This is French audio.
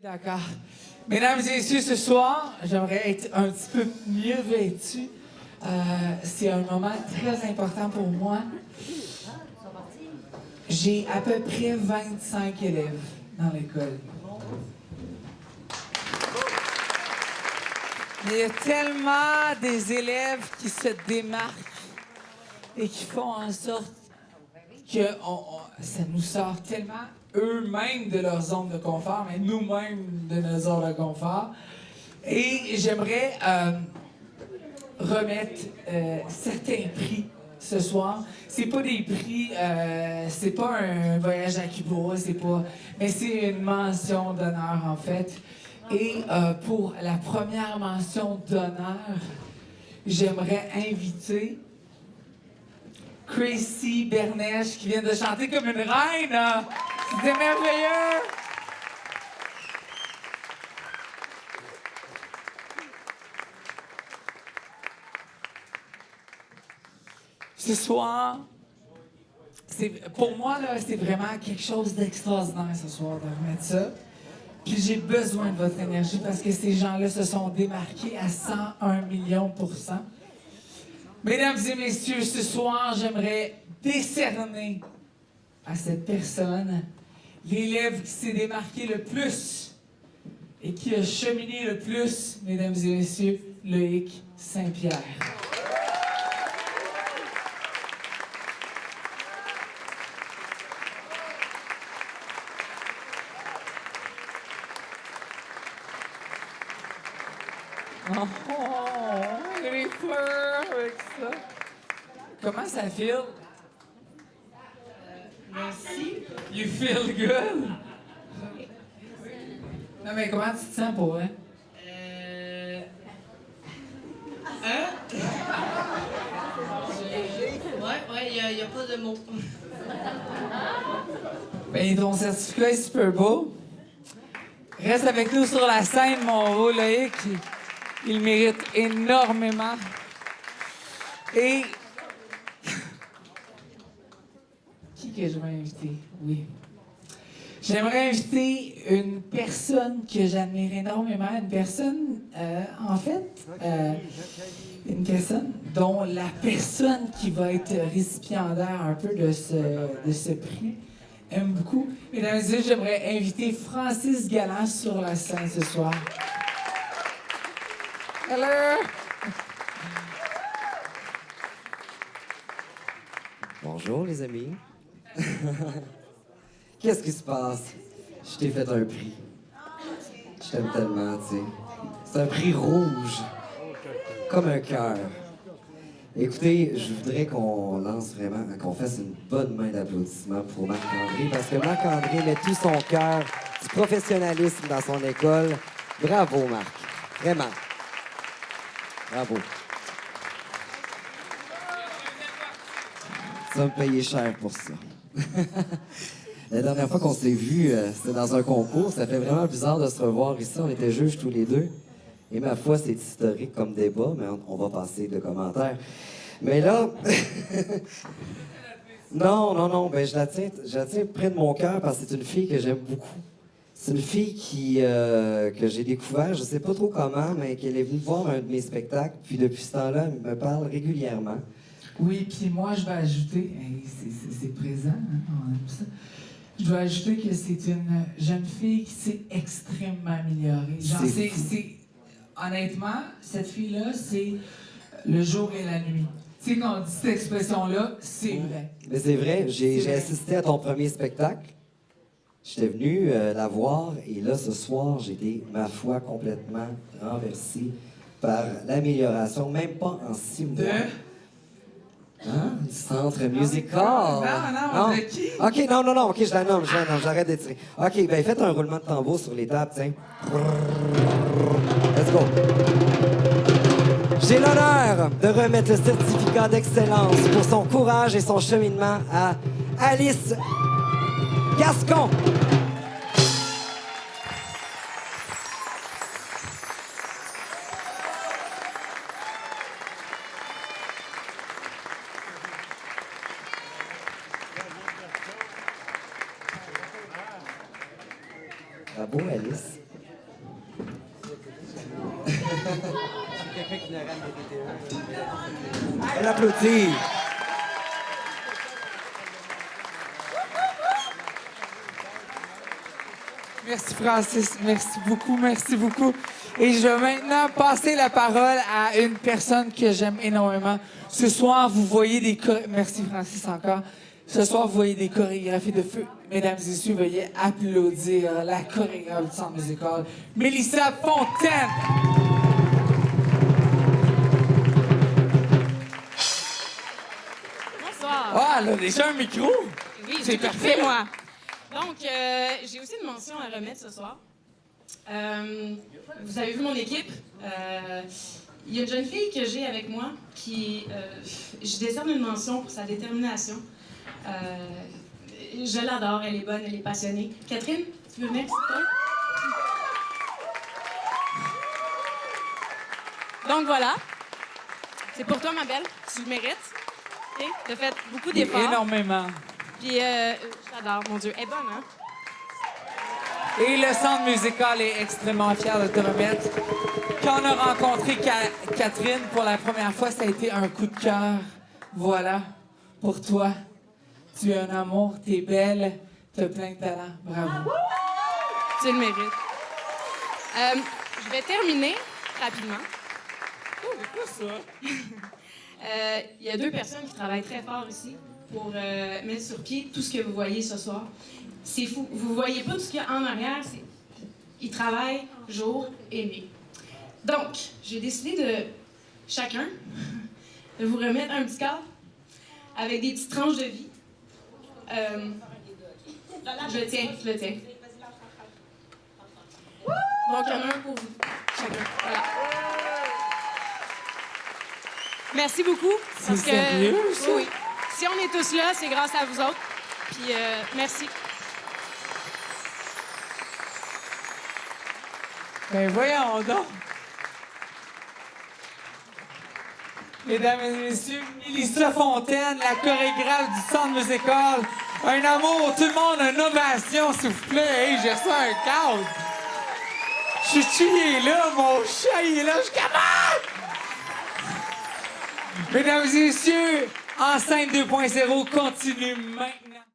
D'accord. Mesdames et messieurs, ce soir, j'aimerais être un petit peu mieux vêtu. C'est un moment très important pour moi. J'ai à peu près 25 élèves dans l'école. Mais il y a tellement des élèves qui se démarquent et qui font en sorte que ça nous sort tellement eux-mêmes de leur zone de confort, mais nous-mêmes de notre zone de confort. Et j'aimerais remettre certains prix ce soir. C'est pas des prix, c'est pas un voyage à Cuba, mais c'est une mention d'honneur en fait. Et pour la première mention d'honneur, j'aimerais inviter Crazy Bernèche qui vient de chanter comme une reine. C'était merveilleux! Ce soir, pour moi, là, c'est vraiment quelque chose d'extraordinaire ce soir de remettre ça. Puis j'ai besoin de votre énergie parce que ces gens-là se sont démarqués à 101 millions %. Mesdames et messieurs, ce soir, j'aimerais décerner à cette personne l'élève qui s'est démarqué le plus et qui a cheminé le plus, mesdames et messieurs, Loïc Saint-Pierre. Oh, les fleurs avec ça. Comment ça feel? Merci. You feel good? Non, mais comment tu te sens pour vrai? Ouais, y a pas de mots. Ben, ton certificat est super beau. Reste avec nous sur la scène, mon beau Loïc. Il mérite énormément. Et... Qui que je vais inviter? Oui. J'aimerais inviter une personne que j'admire énormément, une personne, une personne dont la personne qui va être récipiendaire un peu de ce prix aime beaucoup. Mesdames et messieurs, j'aimerais inviter Francis Galland sur la scène ce soir. Hello! Bonjour les amis. Qu'est-ce qui se passe? Je t'ai fait un prix. Je t'aime tellement, tu sais. C'est un prix rouge, comme un cœur. Écoutez, je voudrais qu'on lance vraiment, qu'on fasse une bonne main d'applaudissements pour Marc-André, parce que Marc-André met tout son cœur, du professionnalisme dans son école. Bravo, Marc. Vraiment. Bravo. Tu vas me payer cher pour ça. La dernière fois qu'on s'est vus, c'était dans un concours. Ça fait vraiment bizarre de se revoir ici. On était juges tous les deux. Et ma foi, c'est historique comme débat, mais on va passer de commentaires. Mais là... non, ben je la tiens près de mon cœur parce que c'est une fille que j'aime beaucoup. C'est une fille que j'ai découvert, je sais pas trop comment, mais qu'elle est venue voir un de mes spectacles. Puis depuis ce temps-là, elle me parle régulièrement. Oui, puis moi, je vais ajouter, c'est présent, hein, on aime ça. Je dois ajouter que c'est une jeune fille qui s'est extrêmement améliorée. Genre, honnêtement, cette fille-là, c'est le jour et la nuit. Tu sais, quand on dit cette expression-là, c'est vrai. Mais c'est vrai, j'ai vrai. assisté à ton premier spectacle. J'étais venu la voir et là, ce soir, j'ai été, ma foi, complètement renversé par l'amélioration, même pas en 6 mois. Hein? Du centre musical. Non, de qui? OK, non, OK, je la nomme, j'arrête d'étirer. OK, ben faites un roulement de tambour sur les tables, tiens. Let's go. J'ai l'honneur de remettre le certificat d'excellence pour son courage et son cheminement à Alice Gascon. Bravo, Alice. Elle applaudit. Merci Francis, merci beaucoup, merci beaucoup. Et je vais maintenant passer la parole à une personne que j'aime énormément. Ce soir, vous voyez des Merci Francis encore. Ce soir, vous voyez des chorégraphies de feu. Mesdames et messieurs, veuillez applaudir la chorégraphe du Centre musical, Mélissa Fontaine. Bonsoir. Ah, elle a déjà un micro. Oui, c'est c'est parfait. parfait, moi. Donc, j'ai aussi une mention à remettre ce soir. Vous avez vu mon équipe. Il y a une jeune fille que j'ai avec moi qui... je décerne une mention pour sa détermination. Je l'adore, elle est bonne, elle est passionnée. Catherine, tu veux venir, s'il te plaît? Donc voilà. C'est pour toi, ma belle. Tu le mérites. Tu as fait beaucoup d'efforts. Énormément. Puis, j'adore, mon Dieu. Elle est bonne, hein? Et le Centre musical est extrêmement fier de te remettre. Quand on a rencontré Catherine pour la première fois, ça a été un coup de cœur. Voilà, pour toi. Tu es un amour, t'es belle, t'as plein de talent. Bravo. Tu le mérites. Je vais terminer rapidement. Oh, c'est quoi ça? Il y a deux personnes qui travaillent très fort ici pour mettre sur pied tout ce que vous voyez ce soir. C'est fou. Vous voyez pas tout ce qu'il y a en arrière. Ils travaillent jour et nuit. Donc, j'ai décidé de chacun de vous remettre un petit cadre avec des petites tranches de vie. Je le tiens, je le tiens. Donc, il y en a un pour vous, chacun. Voilà. Merci beaucoup. C'est sérieux, ça? Oui. Si on est tous là, c'est grâce à vous autres. Puis, merci. Ben voyons donc. Mesdames et messieurs, Mélissa Fontaine, la chorégraphe du Centre musical. Un amour, tout le monde, une ovation, s'il vous plaît. Hey, j'ai reçu un cadre. Chuchu, il est là, mon chat, il est là, je capable! Mesdames et messieurs, Enceinte 2.0 continue maintenant.